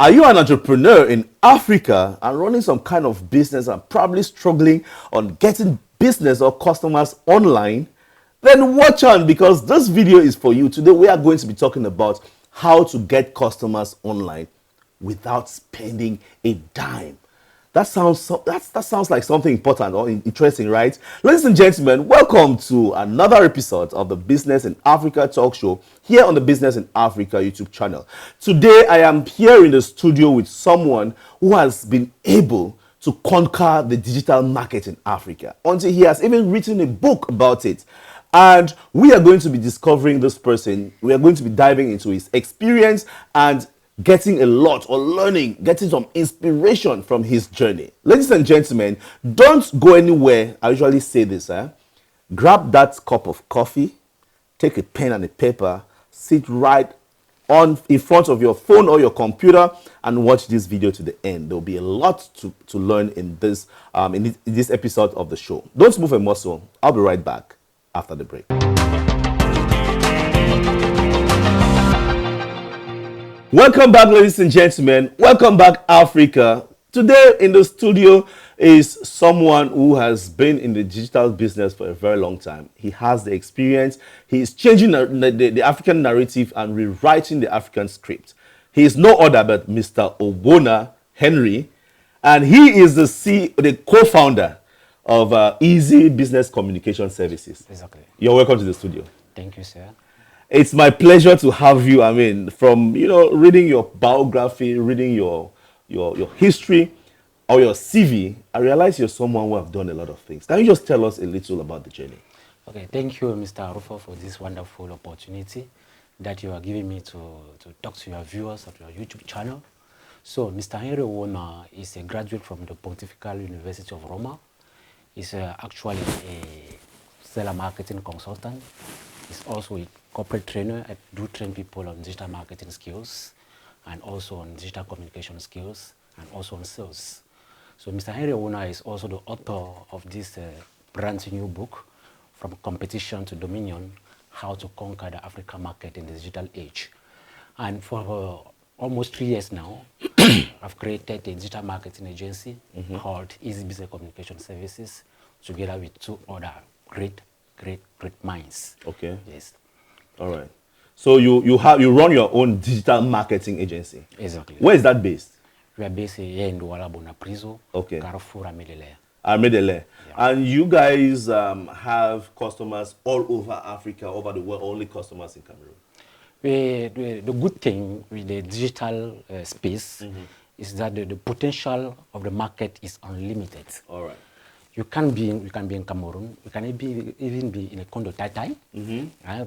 Are you an entrepreneur in Africa and running some kind of business and probably struggling on getting business or customers online? Then watch on, because this video is for you. Today we are going to be talking about how to get customers online without spending a dime. That sounds like something important or interesting, right? Ladies and gentlemen, welcome to another episode of the Business in Africa talk show here on the Business in Africa YouTube channel. Today, I am here in the studio with someone who has been able to conquer the digital market in Africa until he has even written a book about it. And we are going to be discovering this person. We are going to be diving into his experience and getting a lot or getting some inspiration from his journey. Ladies and gentlemen, don't go anywhere. I usually say this, grab that cup of coffee, take a pen and a paper, sit right in front of your phone or your computer and watch this video to the end. There'll be a lot to learn in this episode of the show. Don't move a muscle. I'll be right back after the break. Welcome back, ladies and gentlemen. Welcome back, Africa. Today in the studio is someone who has been in the digital business for a very long time. He has the experience. He is changing the African narrative and rewriting the African script. He is no other but Mr. Ogbonna Henry, and he is the co-founder of Easy Business Communication Services. Exactly. You're welcome to the studio. Thank you, sir. It's my pleasure to have you. I mean, from reading your biography, reading your history or your CV, I realize you're someone who have done a lot of things. Can you just tell us a little about the journey? Okay, thank you, Mr. Arufo, for this wonderful opportunity that you are giving me to talk to your viewers of your YouTube channel. So, Mr. Henry Ogbonna is a graduate from the Pontifical University of Roma. He's actually a seller marketing consultant. He's also a corporate trainer. I do train people on digital marketing skills and also on digital communication skills and also on sales. So Mr. Henry Ogbonna is also the author of this brand new book, From Competition to Dominion, How to Conquer the African Market in the Digital Age. And for almost 3 years now, I've created a digital marketing agency called Easy Business Communication Services, together with 2 other great minds. Okay. Yes. All right. So you run your own digital marketing agency. Exactly. Where is that based? We are based here in Douala Bonapriso, Okay. Carrefour Amédélé. Amédélé. Yeah. And you guys have customers all over Africa, over the world, only customers in Cameroon? The good thing with the digital space is that the potential of the market is unlimited. All right. You can be in Cameroon. You can even be in a Kondo Tai,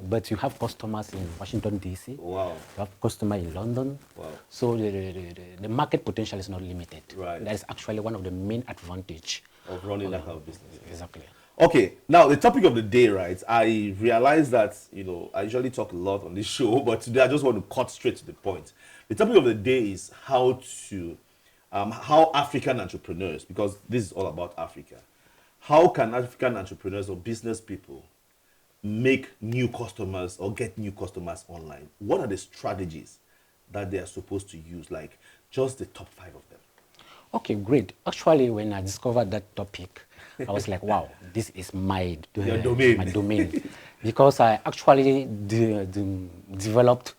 but you have customers in Washington D.C. Wow. You have customers in London. Wow. So the market potential is not limited. Right. That is actually one of the main advantage Of running that kind of business. Exactly. Okay, now the topic of the day, right? I realize that, I usually talk a lot on this show, but today I just want to cut straight to the point. The topic of the day is how African entrepreneurs, because this is all about Africa, how can African entrepreneurs or business people make new customers or get new customers online? What are the strategies that they are supposed to use? Like just the top 5 of them. Okay, great. Actually, when I discovered that topic, I was like, wow, this is my domain. Because I actually developed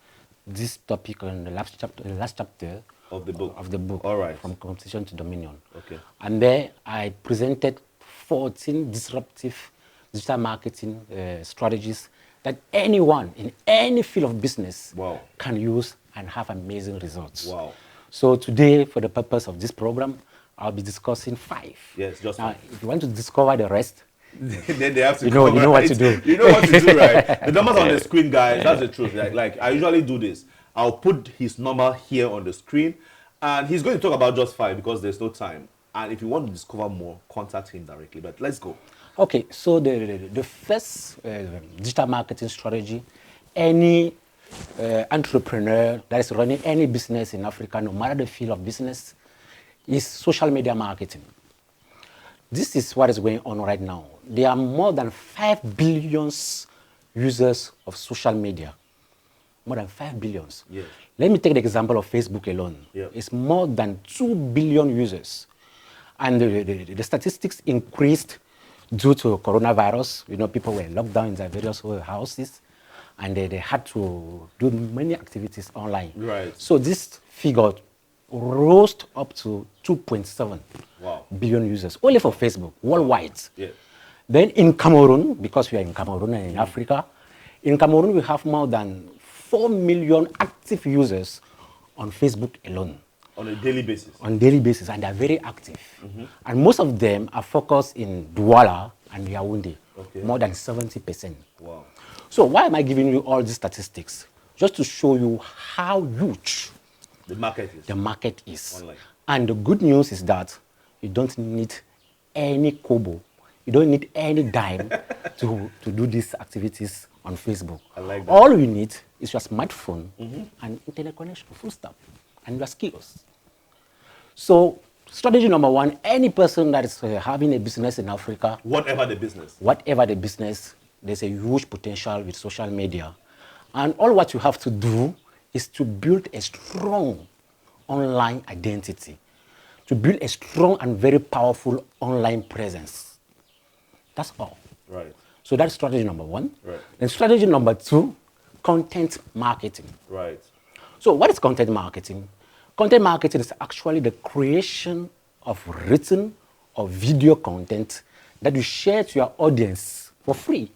this topic in the last chapter of the book. All right. From Competition to Dominion. Okay. And there I presented 14 disruptive digital marketing strategies that anyone in any field of business can use and have amazing results. Wow. So today, for the purpose of this program, I'll be discussing 5. Yes, just now, 5. If you want to discover the rest, then they have to you know what to do. You know what to do, right? The numbers on the screen, guys, that's the truth. Like I usually do this. I'll put his number here on the screen, and he's going to talk about just 5 because there's no time. And if you want to discover more, contact him directly. But let's go. Okay, so the first digital marketing strategy, any entrepreneur that is running any business in Africa, no matter the field of business, is social media marketing. This is what is going on right now. There are more than 5 billion users of social media. more than 5 billions. Yes. Let me take the example of Facebook alone. Yeah. It's more than 2 billion users. And the statistics increased due to coronavirus. You know, people were locked down in their various houses, and they had to do many activities online. Right. So this figure rose up to 2.7 Wow. billion users, only for Facebook, worldwide. Yeah. Then in Cameroon, because we are in Cameroon and in Africa, in Cameroon we have more than 4 million active users on Facebook alone. On a daily basis. On daily basis, and they're very active. And most of them are focused in Douala and Yaoundé, Okay. more than 70%. Wow. So why am I giving you all these statistics? Just to show you how huge The market is. the market is. Online. And the good news is that you don't need any kobo, you don't need any dime to do these activities on Facebook. I like that. All you need is your smartphone and internet connection, full stop, and your skills. So strategy number one, any person that is having a business in Africa, Whatever the business. whatever the business, there's a huge potential with social media. And all what you have to do is to build a strong online identity, to build a strong and very powerful online presence. That's all. Right. So that's strategy number one. Right. And strategy number two, content marketing. Right. So what is content marketing? Content marketing is actually the creation of written or video content that you share to your audience for free.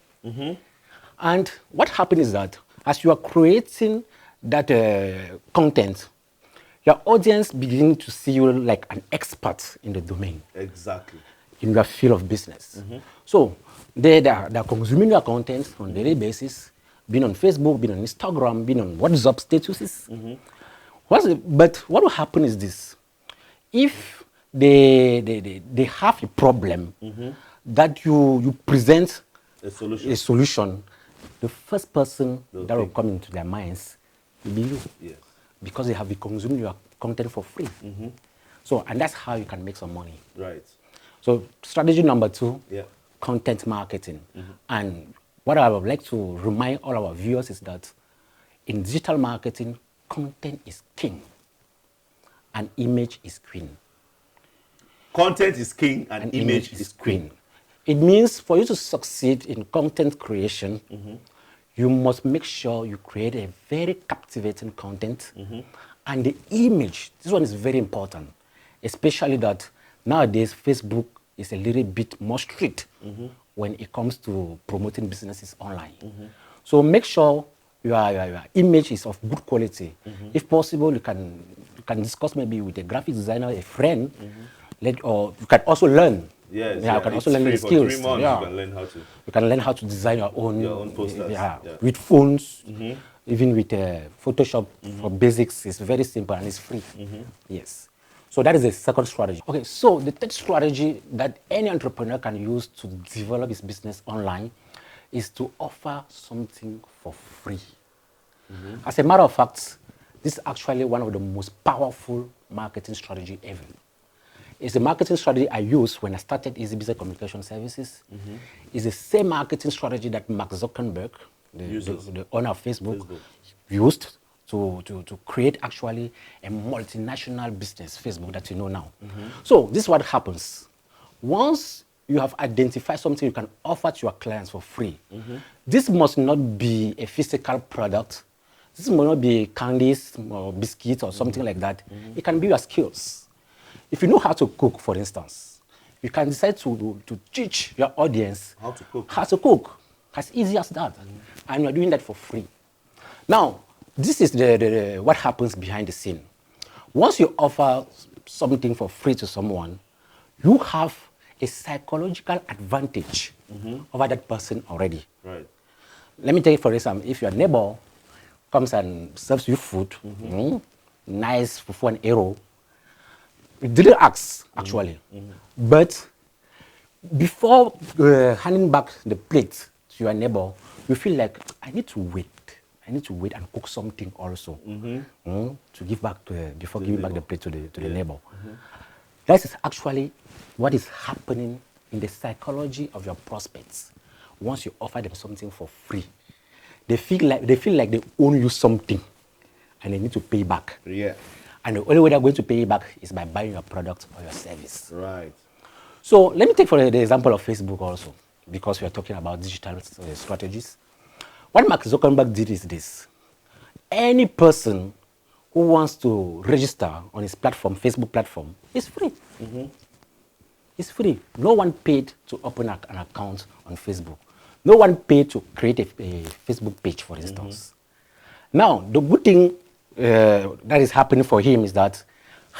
And what happens is that as you are creating that content, your audience begins to see you like an expert in the domain, Exactly. in your field of business. So they're consuming your content on a daily basis, being on Facebook, being on Instagram, being on WhatsApp statuses. But what will happen is this. If they have a problem that you present A solution. a solution, the first person that will come into their minds will be you. Yes. Because they have been consuming your content for free. So, and that's how you can make some money. Right. So strategy number two, Yeah. content marketing. And what I would like to remind all our viewers is that in digital marketing, content is king and image is queen. Content is king and image is queen. It means for you to succeed in content creation, you must make sure you create a very captivating content. And the image, this one is very important, especially that nowadays Facebook is a little bit more strict when it comes to promoting businesses online. So make sure your image is of good quality. If possible, you can discuss maybe with a graphic designer, a friend, or you can also learn. Yes. You can also It's learn the free for skills. 3 months. Yeah. You can learn how to. You can learn how to design your own posters. yeah, Yeah. with phones, even with Photoshop for basics. It's very simple and it's free. Yes. So that is the second strategy. Okay, so the third strategy that any entrepreneur can use to develop his business online is to offer something for free. As a matter of fact, this is actually one of the most powerful marketing strategy ever. It's a marketing strategy I used when I started Easy Business Communication Services. It's the same marketing strategy that Mark Zuckerberg, the owner of Facebook, used to create actually a multinational business, Facebook, that you know now. So this is what happens. Once you have identified something you can offer to your clients for free, this must not be a physical product. This must not be candies or biscuits or something like that. It can be your skills. If you know how to cook, for instance, you can decide to teach your audience How to cook. how to cook. As easy as that. And you're doing that for free. Now, this is what happens behind the scene. Once you offer something for free to someone, you have a psychological advantage over that person already. Right. Let me take, for example, if your neighbor comes and serves you food, nice fufu and arrow, you didn't ask, actually. But before handing back the plate to your neighbor, you feel like, I need to wait. I need to wait and cook something also to give back before giving back the plate to the neighbor. That is actually what is happening in the psychology of your prospects once you offer them something for free. they feel like they own you something, and they need to pay back. Yeah. And the only way they're going to pay you back is by buying your product or your service. Right. So let me take for the example of Facebook also, because we are talking about digital strategies. What Mark Zuckerberg did is this. Any person who wants to register on his platform, Facebook platform, is free. It's free. No one paid to open an account on Facebook. No one paid to create a Facebook page, for instance. Now, the good thing that is happening for him is that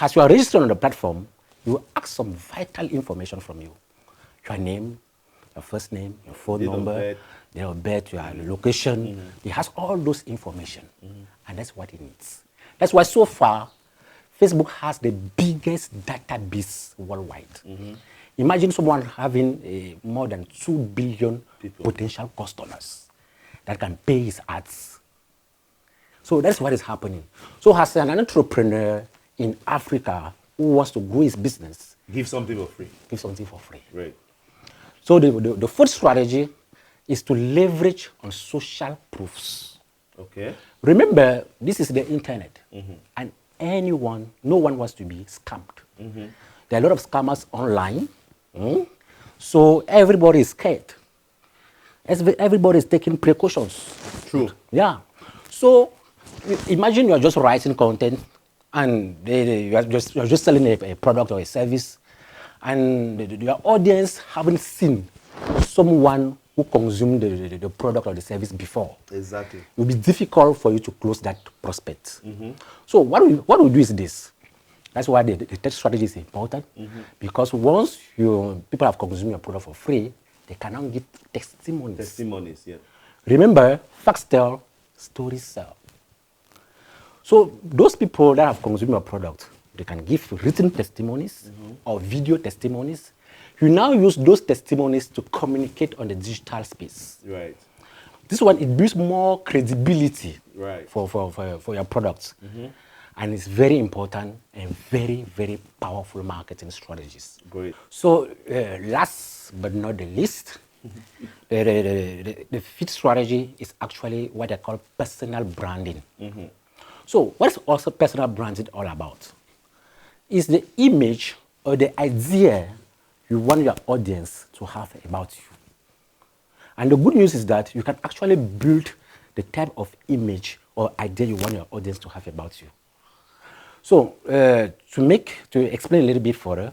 as you are registered on the platform, you will ask some vital information from you. Your name, your first name, your phone number, date of birth, your location. He has all those information, and that's what he needs. That's why so far, Facebook has the biggest database worldwide. Imagine someone having more than 2 billion potential customers that can pay his ads. So that's what is happening. So as an entrepreneur in Africa who wants to grow his business, Give something for free. give something for free. Right. So the fourth strategy is to leverage on social proofs. Okay. Remember, this is the internet, and no one wants to be scammed. There are a lot of scammers online, so everybody is scared. Everybody is taking precautions. True. Yeah. So imagine you are just writing content, and you are just selling a product or a service, and your audience haven't seen someone who consumed the product or the service before. Exactly. It will be difficult for you to close that prospect. So what we do is this. That's why the third strategy is important, because once people have consumed your product for free, they can now give testimonies. Testimonies, yeah. Remember, facts tell, stories sell. So those people that have consumed your product, they can give written testimonies or video testimonies. You now use those testimonies to communicate on the digital space. Right. This one, it builds more credibility Right. for your products. And it's very important and very, very powerful marketing strategies. Great. So last but not the least, the fifth strategy is actually what I call personal branding. So what's also personal branding all about? Is the image or the idea you want your audience to have about you. And the good news is that you can actually build the type of image or idea you want your audience to have about you. So to explain a little bit further,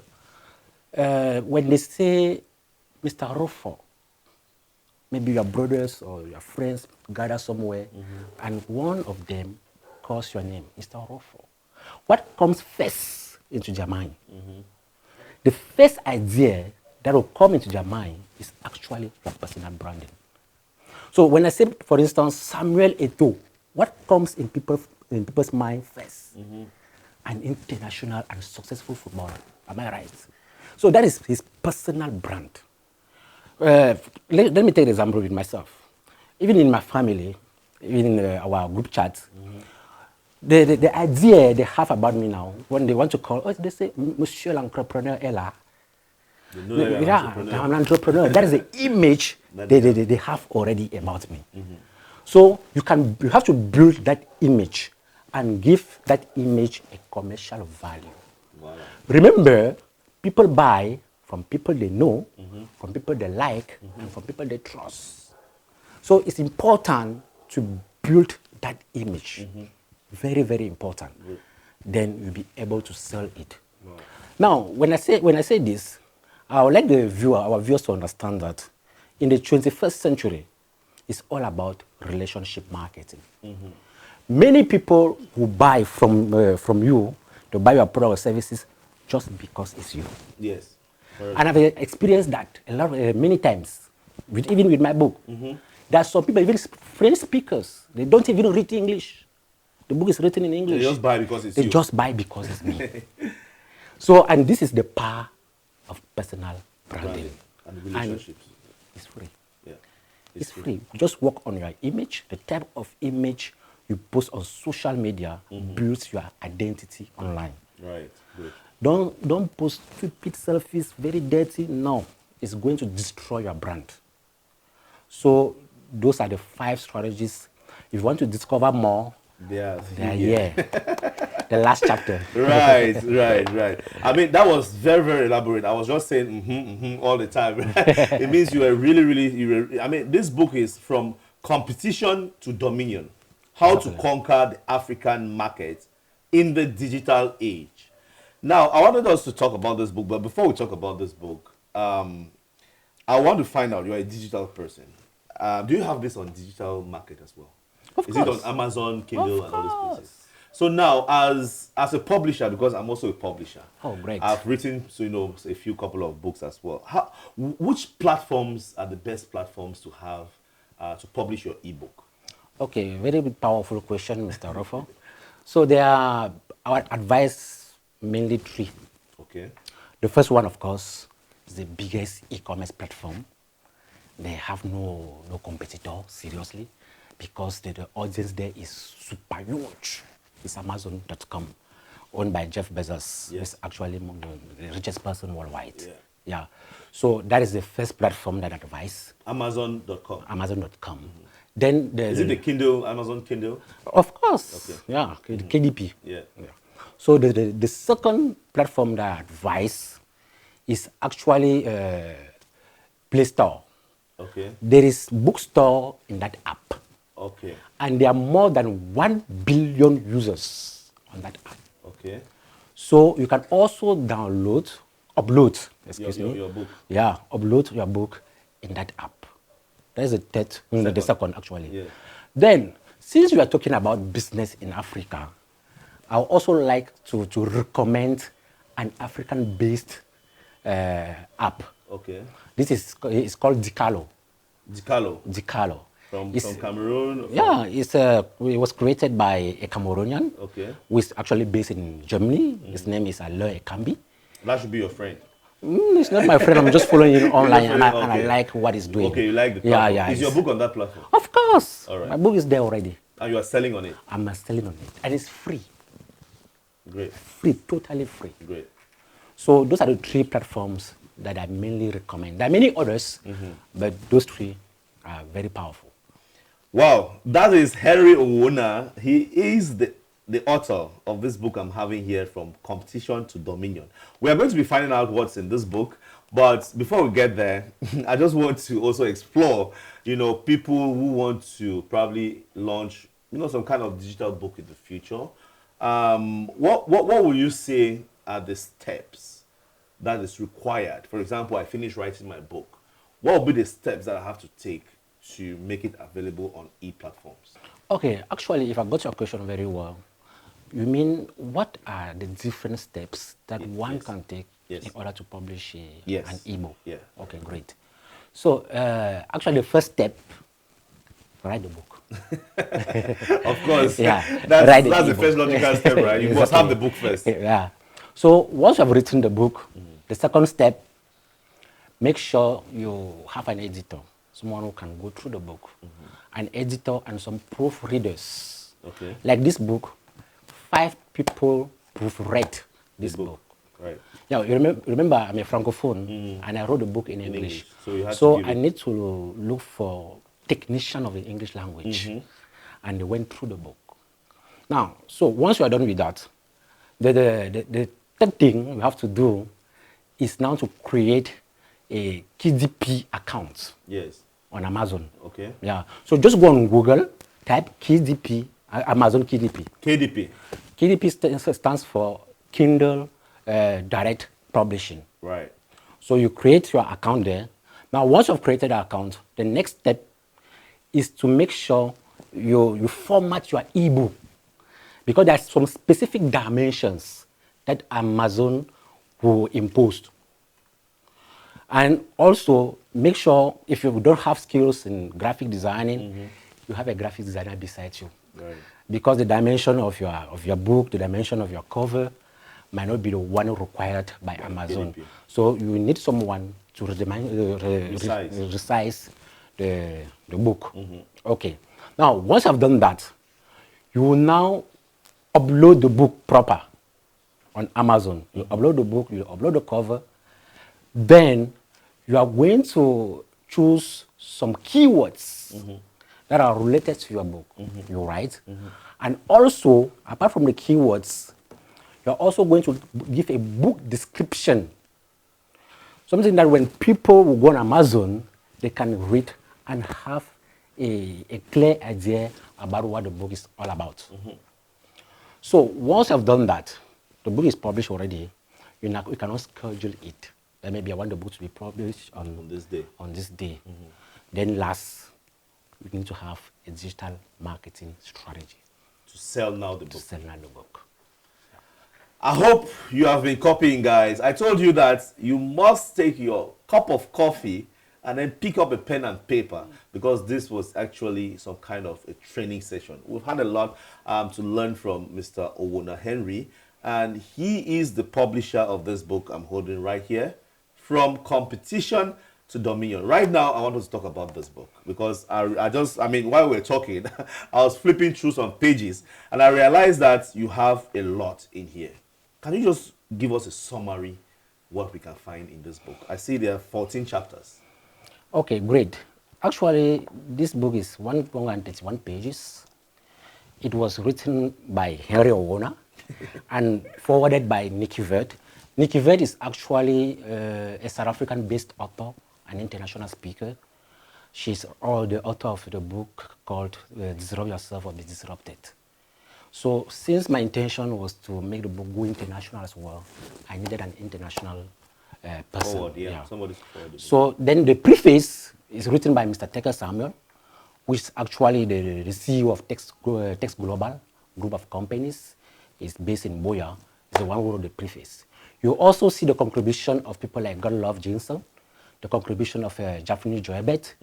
when they say Mr. Rufo, maybe your brothers or your friends gather somewhere, and one of them calls your name, Mr. Rufo. What comes first into their mind? The first idea that will come into their mind is actually your personal branding. So when I say, for instance, Samuel Eto'o, what comes in people's mind first? An international and successful footballer. Am I right? So that is his personal brand. Let me take an example with myself. Even in my family, even in our group chat, the idea they have about me now, when they want to call, they say, Monsieur l'entrepreneur est là. I'm an entrepreneur. That is the image they have already about me. So you have to build that image and give that image a commercial value. Wow. Remember, people buy from people they know, from people they like, and from people they trust. So it's important to build that image. Very, very important. Then you'll be able to sell it. Wow. Now, when I say this, I would like our viewers to understand that in the 21st century, it's all about relationship marketing. Many people who buy from you, to buy your product or services just because it's you. Yes. And I've experienced that many times, even with my book. There are some people, even French speakers, they don't even read English. The book is written in English. They just buy because it's you. They just buy because it's me. So, and this is the power of personal branding. And relationships. And it's free. Yeah. It's free. Just work on your image. The type of image you post on social media builds your identity online. Right. Good. Don't post stupid selfies, very dirty. No, it's going to destroy your brand. So those are the 5 strategies. If you want to discover more, Yeah. yeah. The last chapter. Right, right. I mean, that was very, very elaborate. I was just saying all the time. It means you were really, I mean, this book is from competition to dominion. How to conquer the African market in the digital age. Now, I wanted us to talk about this book, but before we talk about this book, I want to find out, you're a digital person. Do you have this on digital market as well? Of Is course. it on Amazon, Kindle, Of and all these course. places? So now, as a publisher, because I'm also a publisher, Oh, great. I've written a few couple of books as well. Which platforms are the best platforms to have to publish your ebook? Okay, very powerful question, Mr. Ruffo. So there are, our advice mainly 3. Okay. The first one, of course, is the biggest e-commerce platform. They have no competitor, seriously, because the audience there is super huge. It's Amazon.com, owned by Jeff Bezos, who is actually the richest person worldwide. Yeah. So that is the first platform that I advise. Amazon.com. Amazon.com. Then Is it the Kindle, Amazon Kindle? Of course. Okay. Yeah, the KDP. Yeah. So the second platform that I advise is actually Play Store. Okay. There is bookstore in that app. Okay. And there are more than 1 billion users on that app. Okay. So you can also upload Your book. Yeah, upload your book in that app. That is the second actually. Yeah. Then, since we are talking about business in Africa, I would also like to recommend an African-based app. Okay. This is called Dicalo. Dicalo. From Cameroon? Yeah, it was created by a Cameroonian, okay, who is actually based in Germany. His name is Alain Ekambi. That should be your friend. It's not my friend. I'm just following him online, and I like what he's doing. Okay, you like the platform. Yeah. Is your book on that platform? Of course. All right. My book is there already. And you are selling on it? I'm selling on it. And it's free. Great. Free, totally free. Great. So those are the 3 platforms that I mainly recommend. There are many others, but those 3 are very powerful. Wow, that is Henry Owona. He is the author of this book I'm having here, From Competition to Dominion. We are going to be finding out what's in this book, but before we get there, I just want to also explore, people who want to probably launch, some kind of digital book in the future. What will you say are the steps that is required? For example, I finished writing my book. What will be the steps that I have to take to make it available on e-platforms? Okay, actually, if I got your question very well, you mean what are the different steps that one can take in order to publish an ebook? Yeah. Okay, great. So, actually, the first step, write the book. Of course. Yeah. That's the first logical step, right? You must have the book first. Yeah. So, once you have written the book, the second step, make sure you have an editor, someone who can go through the book, an editor and some proofreaders. Okay. Like this book, 5 people proofread this book. Right. Yeah, you remember I'm a francophone and I wrote the book in English. So I need to look for technician of the English language, and they went through the book. Now, so once you are done with that, the third thing you have to do is now to create a KDP account. Yes. On Amazon. Okay. Yeah. So just go on Google, type KDP, Amazon KDP. KDP. KDP stands for Kindle Direct Publishing. Right. So you create your account there. Now, once you've created an account, the next step is to make sure you format your ebook, because there's some specific dimensions that Amazon will impose. And also make sure if you don't have skills in graphic designing, you have a graphic designer beside you. Right. Because the dimension of your book, the dimension of your cover might not be the one required by Amazon. KDP. So you need someone to resize the book. Okay. Now, once I've done that, you will now upload the book proper on Amazon. You upload the book, you upload the cover, then you are going to choose some keywords that are related to your book. You write. And also, apart from the keywords, you're also going to give a book description. Something that when people will go on Amazon, they can read and have a clear idea about what the book is all about. So once I've done that, the book is published already, you cannot schedule it. That maybe I want the book to be published on this day. Then last, we need to have a digital marketing strategy To sell now the to book. sell now the book. I hope you have been copying, guys. I told you that you must take your cup of coffee and then pick up a pen and paper, because this was actually some kind of a training session. We've had a lot to learn from Mr. Owona Henry, and he is the publisher of this book I'm holding right here, From Competition to Dominion. Right now, I want us to talk about this book, because I mean, while we're talking, I was flipping through some pages and I realized that you have a lot in here. Can you just give us a summary what we can find in this book? I see there are 14 chapters. Okay, great. Actually, this book is 131 pages. It was written by Henry Owona and forwarded by Nikki Vert. Nikki Vert is actually a South African-based author, an international speaker. She's the author of the book called Disrupt Yourself or Be Disrupted. So since my intention was to make the book go international as well, I needed an international person. Forward, yeah. Somebody's forward. So then the preface is written by Mr. Teker Samuel, which is actually the CEO of Text Global group of companies. He's based in Boya. He's the one who wrote the preface. You also see the contribution of people like Godlove Jensen, the contribution of Japhanie Joebet,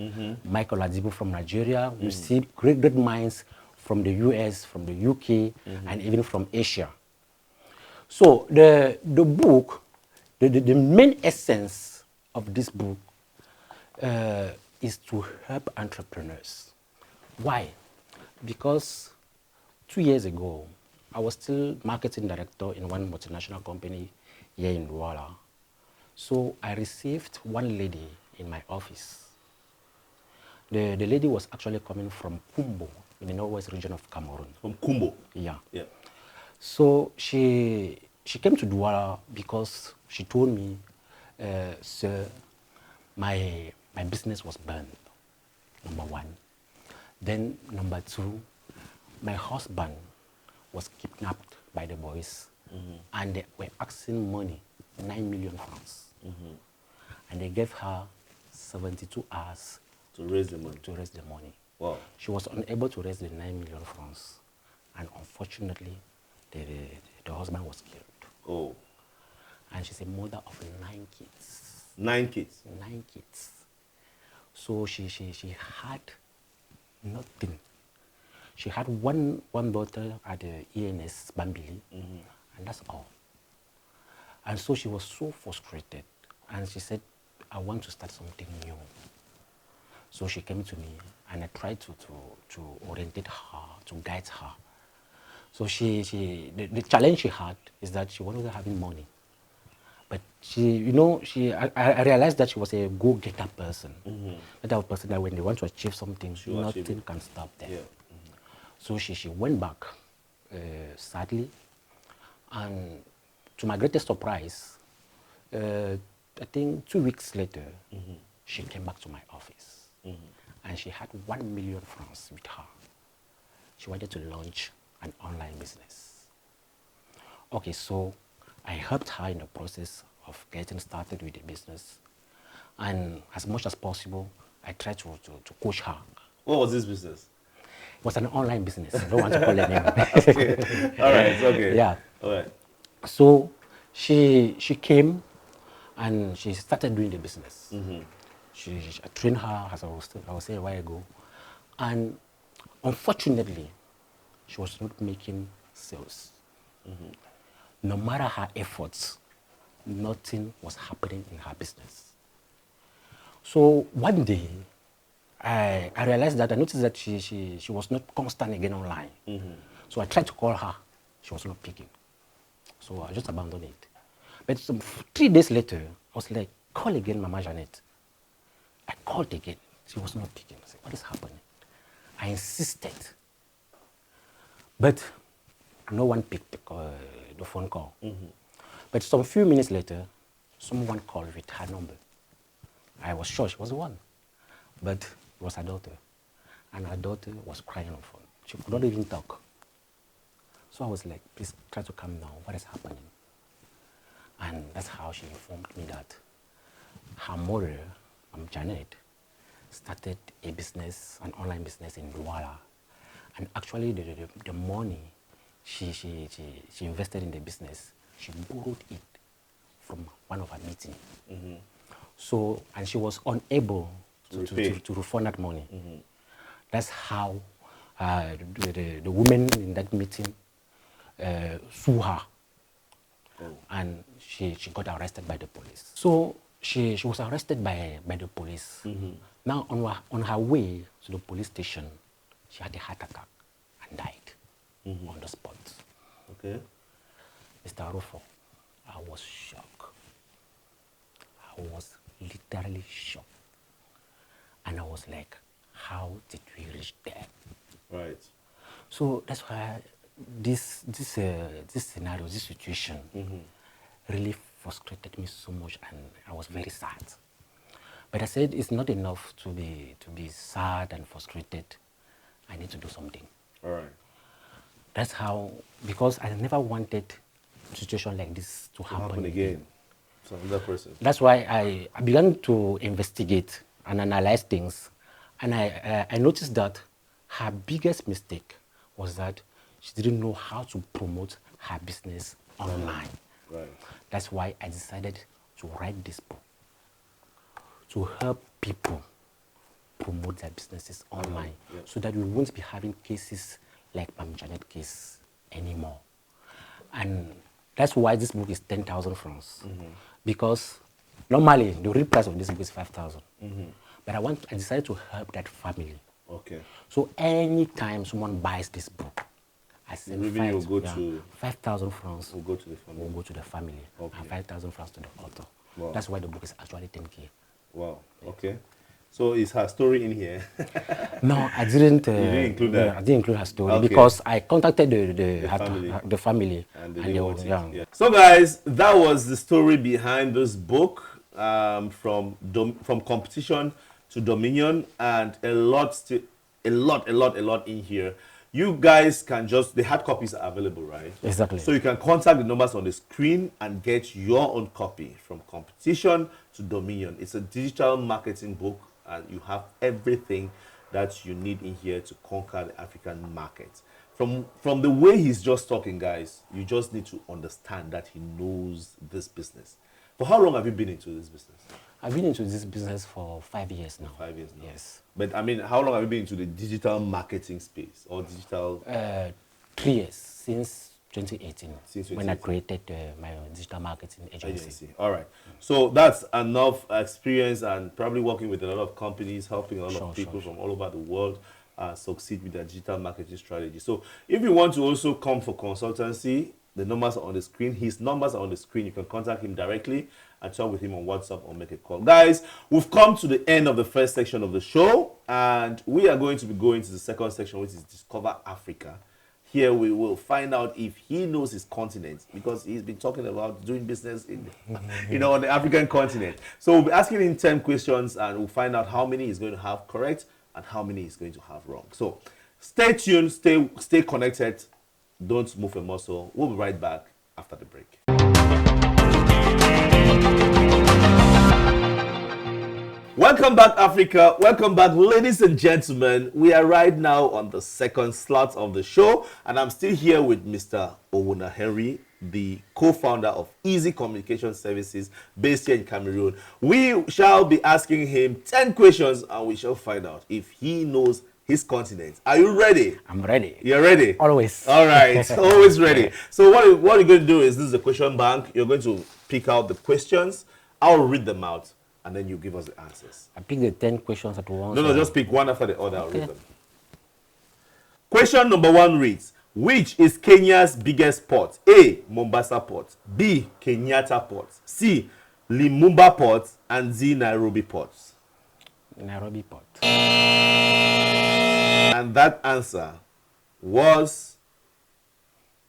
Michael Adibu from Nigeria. You see great minds from the US, from the UK, and even from Asia. So the book, the main essence of this book is to help entrepreneurs. Why? Because 2 years ago, I was still marketing director in one multinational company here in Douala. So I received one lady in my office. The lady was actually coming from Kumbo, in the northwest region of Cameroon. From Kumbo? Yeah. Yeah. So she came to Douala because she told me, sir, my business was burned, number one. Then number two, my husband was kidnapped by the boys, and they were asking money, 9 million francs. And they gave her 72 hours To raise the money. to raise the money. Wow. She was unable to raise the 9 million francs, and unfortunately, the husband was killed. Oh. And she's a mother of 9 kids. 9 kids. 9 kids. So she had nothing. She had one daughter at the ENS Bambili, and that's all. And so she was so frustrated, and she said, I want to start something new. So she came to me, and I tried to orientate her, to guide her. So the challenge she had is that she wasn't having money. But I realized that she was a go-getter person. That type of person that when they want to achieve something, nothing can stop them. Yeah. So she went back, sadly, and to my greatest surprise, I think 2 weeks later, she came back to my office, and she had 1 million francs with her. She wanted to launch an online business. Okay, so I helped her in the process of getting started with the business, and as much as possible, I tried to coach her. What was this business? It was an online business. I don't want to call it name. Okay. All right. It's okay. Yeah. All right. So she came and she started doing the business. I trained her, as I was saying a while ago, and unfortunately, she was not making sales. No matter her efforts, nothing was happening in her business. So one day, I realized that I noticed that she was not constant again online. So I tried to call her. She was not picking. So I just abandoned it. But 3 days later, I was like, call again, Mama Janet. I called again. She was not picking. I said, what is happening? I insisted. But no one picked the phone call. But some few minutes later, someone called with her number. I was sure she was the one. But it was her daughter. And her daughter was crying on the phone. She could not even talk. So I was like, please try to calm down. What is happening? And that's how she informed me that her mother, Janet, started a business, an online business in Douala. And actually, the money she invested in the business, she borrowed it from one of her meetings. So, and she was unable to refund that money. That's how the women in that meeting sue her. And she got arrested by the police. So she was arrested by the police. Now on her way to the police station, she had a heart attack and died on the spot. Okay. Mr. Rufo, I was shocked. I was literally shocked. And I was like, how did we reach there? Right. So that's why this scenario, this situation, really frustrated me so much, and I was very sad. But I said it's not enough to be sad and frustrated. I need to do something. All right. That's how, because I never wanted a situation like this to happen again. So another person. That's why I began to investigate and analyze things, and I noticed that her biggest mistake was that she didn't know how to promote her business online. Right. That's why I decided to write this book, to help people promote their businesses online, so that we won't be having cases like Ma'am Janet case anymore. And that's why this book is 10,000 francs, because normally the real price of this book is 5,000. But I decided to help that family. Okay. So anytime someone buys this book, I send revenue will go to 5,000 francs. Will go to the family. Will go to the family, Okay. and 5,000 francs to the author. Wow. That's why the book is actually 10K. Wow. Okay. So is her story in here? No, I didn't. You didn't include that? I didn't include her story, Okay. because I contacted the family, And they were, yeah. So guys, that was the story behind this book, from competition to dominion, and a lot in here. You guys can the hard copies are available, right? Exactly. So you can contact the numbers on the screen and get your own copy, from competition to dominion. It's a digital marketing book, and you have everything that you need in here to conquer the African market. From the way he's just talking, guys, you just need to understand that he knows this business. For how long have you been into this business? I've been into this business for 5 years now. 5 years now. Yes. But I mean, how long have you been into the digital marketing space or digital? 3 years, since 2018, Since when I 2018. created my digital marketing agency. All right. So that's enough experience, and probably working with a lot of companies, helping a lot of people from all over the world succeed with their digital marketing strategy. So if you want to also come for consultancy, the numbers are on the screen. His numbers are on the screen. You can contact him directly and talk with him on WhatsApp or make a call. Guys, we've come to the end of the first section of the show, and we are going to be going to the second section, which is Discover Africa. Here we will find out if he knows his continent, because he's been talking about doing business in, on the African continent. So we'll be asking him 10 questions, and we'll find out how many he's going to have correct and how many he's going to have wrong. So stay tuned, stay connected. Don't move a muscle. We'll be right back after the break. Welcome back, Africa. Welcome back, ladies and gentlemen. We are right now on the second slot of the show, and I'm still here with Mr. Owona Henry, the co-founder of Easy Communication Services based here in Cameroon. We shall be asking him 10 questions, and we shall find out if he knows his continent. Are you ready? I'm ready. You're ready? Always. All right, always ready. So what you're going to do is, this is a question bank. You're going to pick out the questions. I'll read them out, and then you give us the answers. I pick the 10 questions at once. No, just pick one after the other. I'll read them. Question number 1 reads, which is Kenya's biggest port? A, Mombasa Port. B, Kenyatta Port. C, Limumba Port. And D, Nairobi Port. Nairobi Port. And that answer was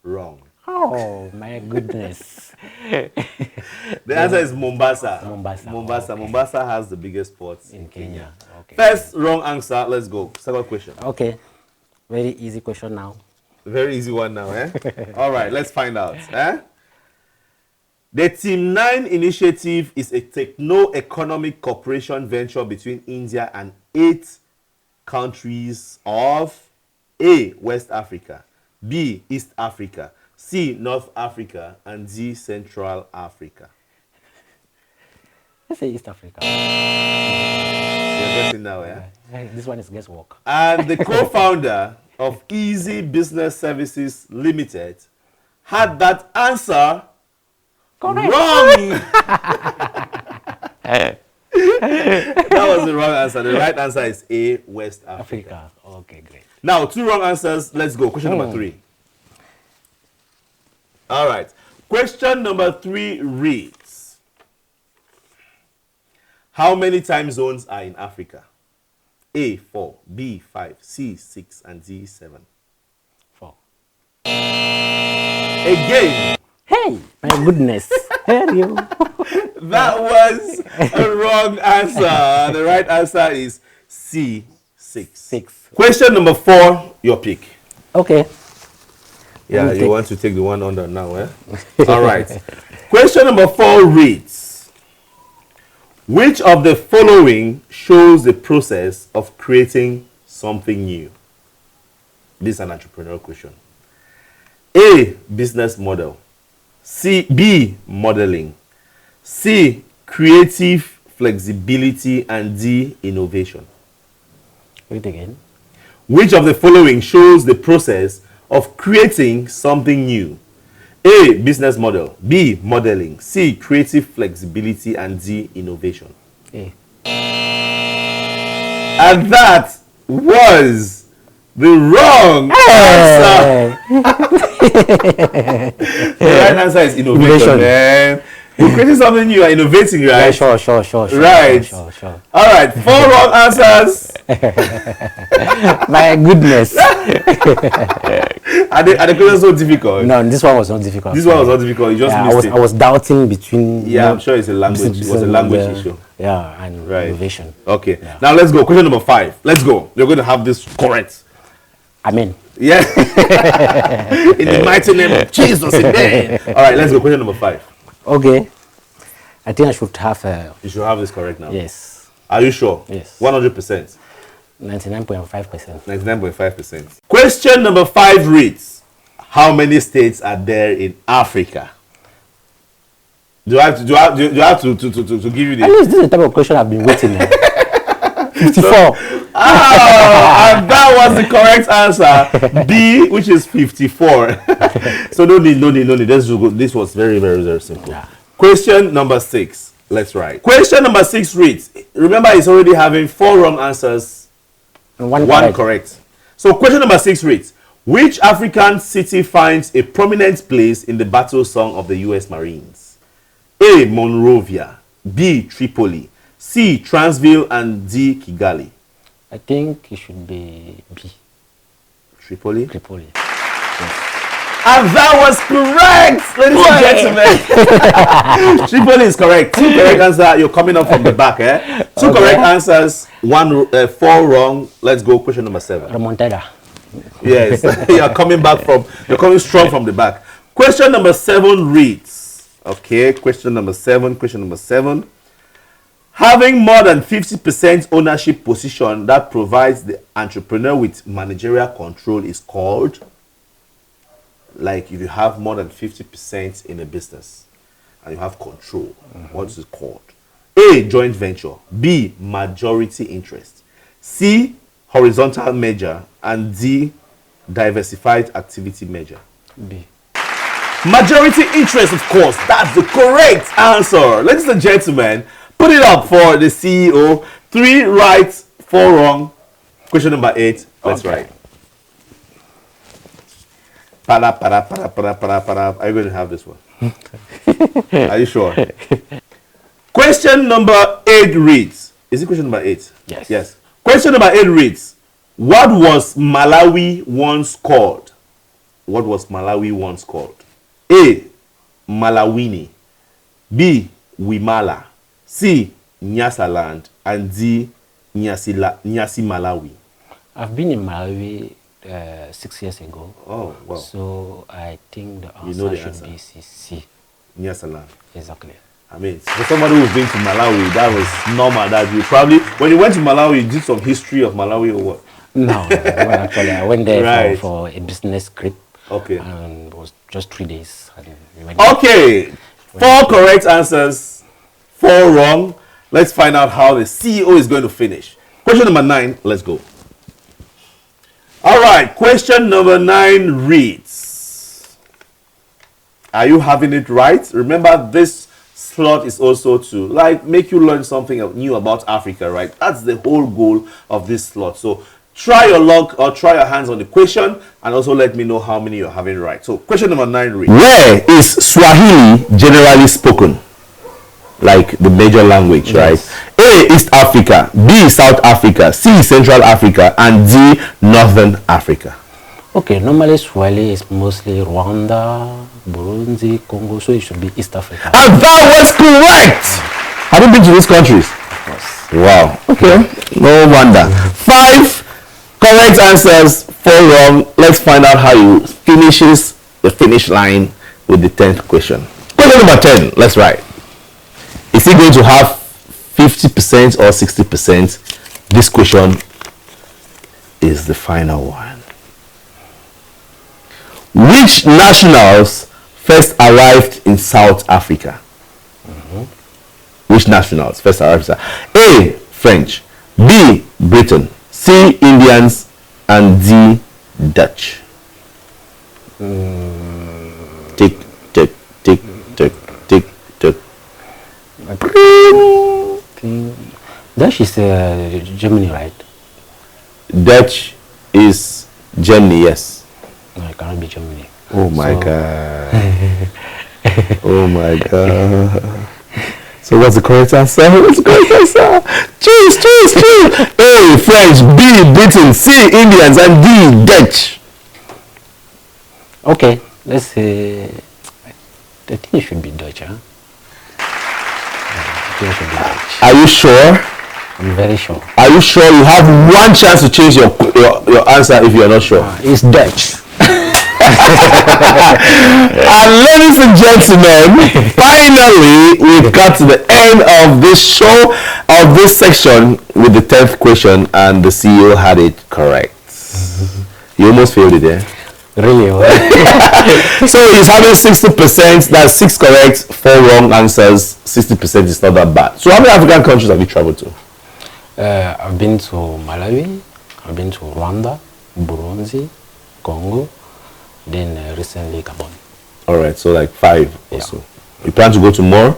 wrong. Oh my goodness. The answer is Mombasa. Mombasa. Okay. Mombasa has the biggest ports In Kenya. Okay. First wrong answer. Let's go. Second question. Okay. Very easy question now. Very easy one now, eh? All right, let's find out. Eh? The Team 9 initiative is a techno-economic cooperation venture between India and 8 countries of A. West Africa, B. East Africa, C. North Africa, and D. Central Africa. Let's say East Africa. You're guessing now, yeah? This one is guesswork. And the co-founder of Easy Business Services Limited had that answer correct. Wrong. That was the wrong answer. The right answer is A. West Africa. Okay, great. Now, 2 wrong answers. Let's go. Question number 3. All right. Question number 3 reads, how many time zones are in Africa? A. 4, B. 5, C. 6, and D. 7. 4. Again. Hey, my goodness. You. That was a wrong answer. The right answer is C. 6. Question number 4, your pick. Okay. Yeah, you want to take the one under now, eh? All right. Question number 4 reads, which of the following shows the process of creating something new? This is an entrepreneurial question. A. Business model. B. Modeling. C. Creative flexibility, and D. Innovation. Read again. Which of the following shows the process of creating something new? A. Business model. B. Modeling. C. Creative flexibility, and D. Innovation. A. And that was the wrong answer. The right answer is innovation, man. You're creating something new, you're innovating, right? Yeah, sure. Right. Sure. All right, 4 wrong answers. My goodness. Are the questions so difficult? No, this one was not difficult. This one was not difficult. You just missed it. I was doubting between. Yeah, I'm sure it's a language. It was a language issue. Yeah, and innovation. Okay. Yeah. Now let's go. Question number 5. Let's go. You're going to have this correct. Amen. Yeah. In the mighty name of Jesus. Amen. All right, let's go. Question number 5. Okay. I think I should have. You should have this correct now. Yes. Are you sure? Yes. 100%. 99.5%. 99.5%. Question number 5 reads, how many states are there in Africa? Do I have to give you the... At least this is the type of question I've been waiting for. 54. And that was the correct answer. B, which is 54. So no need. This was very, very, very simple. Yeah. Question number 6. Let's write. Question number 6 reads, remember it's already having 4 wrong answers, and one correct. So question number 6 reads, which African city finds a prominent place in the battle song of the U.S. Marines? A. Monrovia, B. Tripoli, C. Transvaal, and D. Kigali. I think it should be B. Tripoli? Tripoli. Yes. And that was correct, ladies and gentlemen. Tripoli is correct. 2 correct answers. You're coming up from the back, eh? 2 correct answers, 4 wrong. Let's go. Question number 7. Remontada. Yes, you're coming strong from the back. Question number 7 reads, okay, question number 7. Having more than 50% ownership position that provides the entrepreneur with managerial control is called, like if you have more than 50% in a business and you have control, what is it called? A. Joint venture. B. Majority interest. C. Horizontal merger. And D. Diversified activity merger. B. Majority interest, of course. That's the correct answer. Ladies and gentlemen, put it up for the CEO. 3 right, 4 wrong. Question number 8. Let's write. Are you going to have this one? Are you sure? Question number 8 reads, Is it question number 8? Yes. Yes. Question number 8 reads, what was Malawi once called? What was Malawi once called? A. Malawini. B. Wimala. C. Nyasaland. And D. Nyasi Malawi. I've been in Malawi 6 years ago. Oh, wow. So I think the answer the should answer. be C. Nyasaland. Exactly. I mean, for somebody who's been to Malawi, that was normal. That you probably, when you went to Malawi, you did some history of Malawi or what? No, well, actually, I went there Right. for a business trip. Okay. And it was just 3 days. And we went Okay. 4 correct answers, 4 wrong. Let's find out how the CEO is going to finish. Question number 9, let's go. All right, question number 9 reads, are you having it right? Remember, this slot is also to make you learn something new about Africa, right? That's the whole goal of this slot. So try your luck or try your hands on the question and also let me know how many you're having right. So question number 9 reads, where is Swahili generally spoken? Like the major language, Yes. right? A. East Africa. B. South Africa. C. Central Africa. And D. Northern Africa. Okay, normally Swahili is mostly Rwanda, Burundi, Congo, so it should be East Africa. And that was correct! Have you been to these countries? Of course. Wow. Okay. No wonder. 5 correct answers, 4 wrong. Let's find out how you finishes the finish line with the 10th question. Question number 10. Let's write. Is he going to have 50% or 60%? This question is the final one. Which nationals first arrived in South Africa? Which nationals first arrived? A. French. B. Britain. C. Indians. And D. Dutch. Tick, tick, tick, tick, tick, tick. Dutch is Germany, right? Dutch is Germany, yes. No, it cannot be Germany. Oh my God. Oh my God. So what's the correct answer? What's the correct answer? Choose. A. French. B. Britain. C. Indians. And D. Dutch. Okay, let's say, I think it should be Dutch, huh? I think it should be Dutch. Are you sure? I'm very sure. Are you sure? You have one chance to change your answer if you are not sure. It's Dutch. And ladies and gentlemen, finally we've got to the end of this show, of this section, with the 10th question, and the CEO had it correct. You almost failed it there. Really? So he's having 60%. That's 6 correct, 4 wrong answers. 60% is not that bad. So how many African countries have you traveled to? I've been to Malawi, I've been to Rwanda, Burundi, Congo, then recently Gabon. All right, so like 5 or so. You plan to go to more?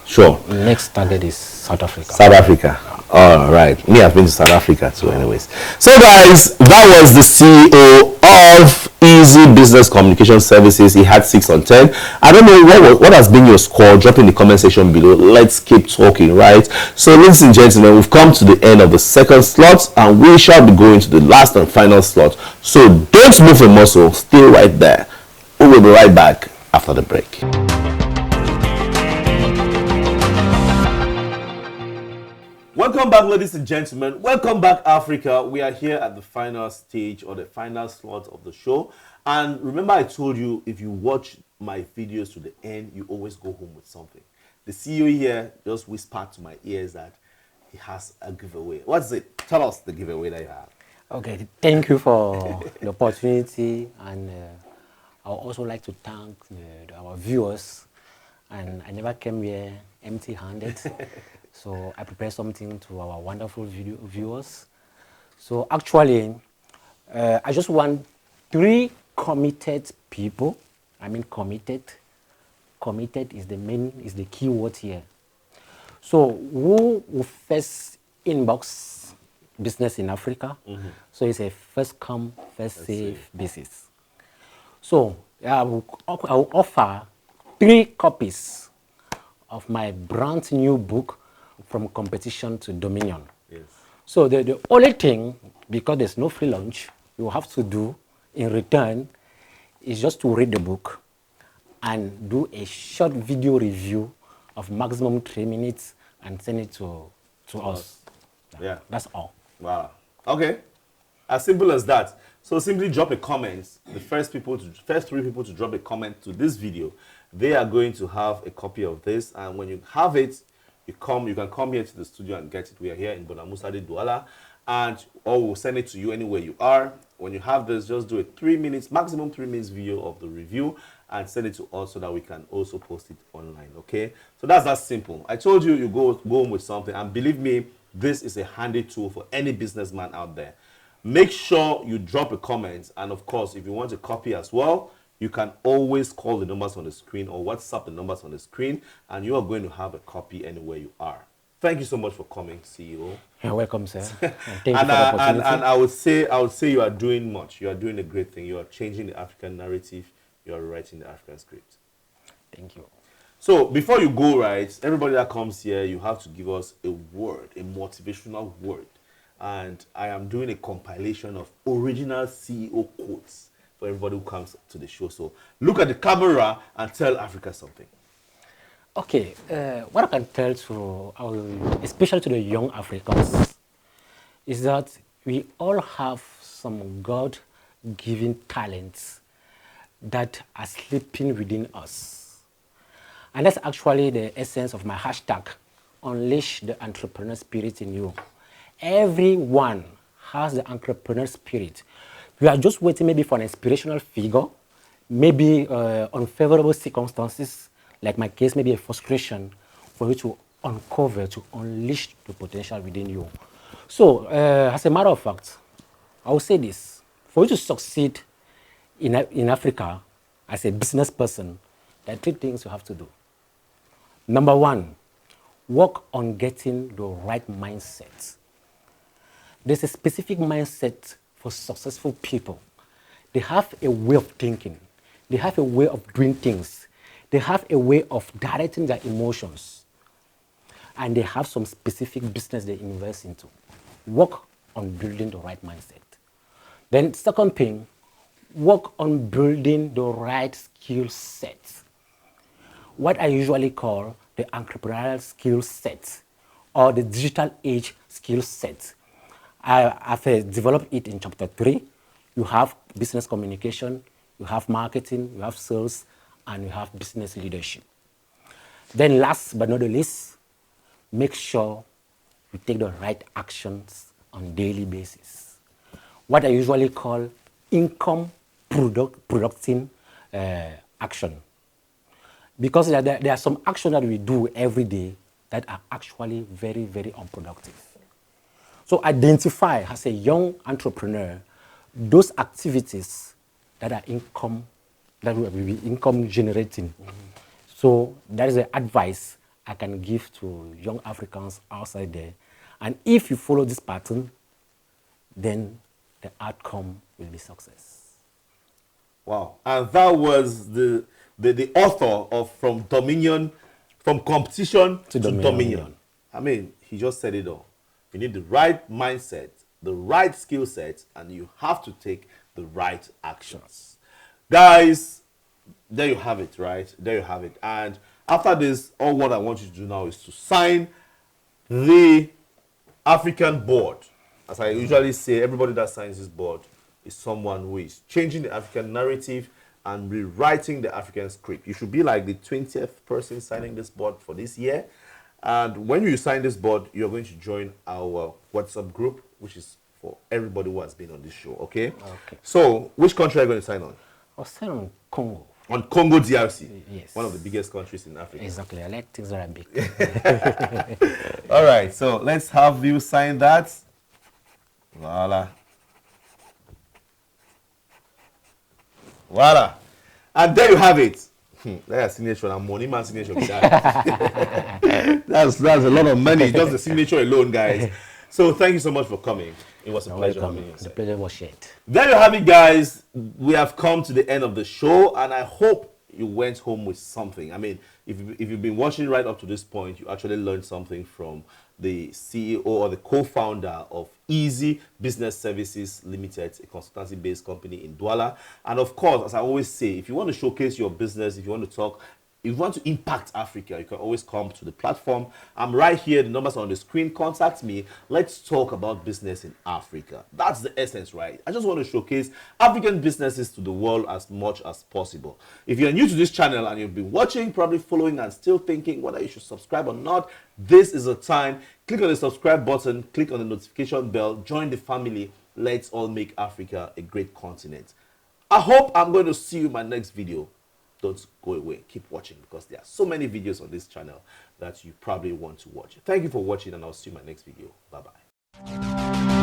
Sure. Next target is South Africa. South Africa. All right. Me, I've been to South Africa too, anyways. So, guys, that was the CEO of Easy Business Communication Services. He had 6 on 10. I don't know what has been your score. Drop in the comment section below. Let's keep talking, right? So, ladies and gentlemen, we've come to the end of the second slot, and we shall be going to the last and final slot. So, don't move a muscle. Stay right there. We will be right back after the break. Welcome back, ladies and gentlemen. Welcome back, Africa. We are here at the final stage or the final slot of the show. And remember, I told you, if you watch my videos to the end, you always go home with something. The CEO here just whispered to my ears that he has a giveaway. What's it? Tell us the giveaway that you have. Okay, thank you for the opportunity, and I would also like to thank our viewers. And I never came here empty-handed. So I prepared something to our wonderful viewers. So actually, I just want 3 committed people. I mean committed. Committed is the key word here. So who will first inbox business in Africa? So it's a first come, first serve basis. So I will offer 3 copies of my brand new book, from competition to dominion. Yes. So the only thing, because there's no free lunch, you have to do in return is just to read the book and do a short video review of maximum 3 minutes and send it to us. Yeah. That's all. Wow. Okay. As simple as that. So simply drop a comment. The first three people to drop a comment to this video, they are going to have a copy of this. And when you have it, you can come here to the studio and get it. We are here in Bonamusade Douala, or we'll send it to you anywhere you are. When you have this, just do a 3 minutes, maximum 3 minutes video of the review and send it to us so that we can also post it online. Okay. So that's that simple. I told you, you go home with something, and believe me, this is a handy tool for any businessman out there. Make sure you drop a comment, and of course, if you want a copy as well, you can always call the numbers on the screen or WhatsApp the numbers on the screen, and you are going to have a copy anywhere you are. Thank you so much for coming, CEO. You're welcome, sir. And thank you for the opportunity. And I would say you are doing much. You are doing a great thing. You are changing the African narrative. You are writing the African script. Thank you. So before you go, right, everybody that comes here, you have to give us a word, a motivational word. And I am doing a compilation of original CEO quotes for everybody who comes to the show. So look at the camera and tell Africa something. Okay, what I can tell to especially to the young Africans, is that we all have some God-given talents that are sleeping within us. And that's actually the essence of my hashtag, Unleash the Entrepreneur Spirit in You. Everyone has the entrepreneur spirit. We are just waiting maybe for an inspirational figure, maybe unfavorable circumstances, like my case, maybe a frustration, for you to uncover, to unleash the potential within you. So, as a matter of fact, I will say this. For you to succeed in Africa as a business person, there are 3 things you have to do. Number 1, work on getting the right mindset. There's a specific mindset for successful people. They have a way of thinking. They have a way of doing things. They have a way of directing their emotions. And they have some specific business they invest into. Work on building the right mindset. Then second thing, work on building the right skill set. What I usually call the entrepreneurial skill set or the digital age skill set. I've developed it in chapter 3. You have business communication, you have marketing, you have sales, and you have business leadership. Then last but not the least, make sure you take the right actions on daily basis. What I usually call income producing action. Because there are some actions that we do every day that are actually very, very unproductive. So identify as a young entrepreneur those activities that are that will be income generating. So that is the advice I can give to young Africans outside there. And if you follow this pattern, then the outcome will be success. Wow. And that was the author of From Competition to Dominion. I mean, he just said it all. You need the right mindset, the right skill set, and you have to take the right actions. Guys, there you have it, right? There you have it. And after this, all what I want you to do now is to sign the African board. As I usually say, everybody that signs this board is someone who is changing the African narrative and rewriting the African script. You should be like the 20th person signing this board for this year. And when you sign this board, you're going to join our WhatsApp group, which is for everybody who has been on this show, okay? Okay. So, which country are you going to sign on? I'll sign on Congo. On Congo DRC? Yes. One of the biggest countries in Africa. Exactly. I like things that are big. All right. So, let's have you sign that. Voila. Voila. And there you have it. That's a signature and money man signature. That's a lot of money. Just the signature alone, guys. So thank you so much for coming. It was a pleasure having you. The pleasure was shared. There you have it, guys. We have come to the end of the show, and I hope you went home with something. I mean, if you've been watching right up to this point, you actually learned something from the CEO or the co-founder of Easy Business Services Limited, a consultancy-based company in Douala. And of course, as I always say, if you want to showcase your business, if you want to talk, if you want to impact Africa, you can always come to the platform. I'm right here. The numbers are on the screen. Contact me. Let's talk about business in Africa. That's the essence, right? I just want to showcase African businesses to the world as much as possible. If you're new to this channel and you've been watching, probably following and still thinking whether you should subscribe or not, this is the time. Click on the subscribe button. Click on the notification bell. Join the family. Let's all make Africa a great continent. I hope I'm going to see you in my next video. Don't go away. Keep watching because there are so many videos on this channel that you probably want to watch. Thank you for watching and I'll see you in my next video. Bye-bye.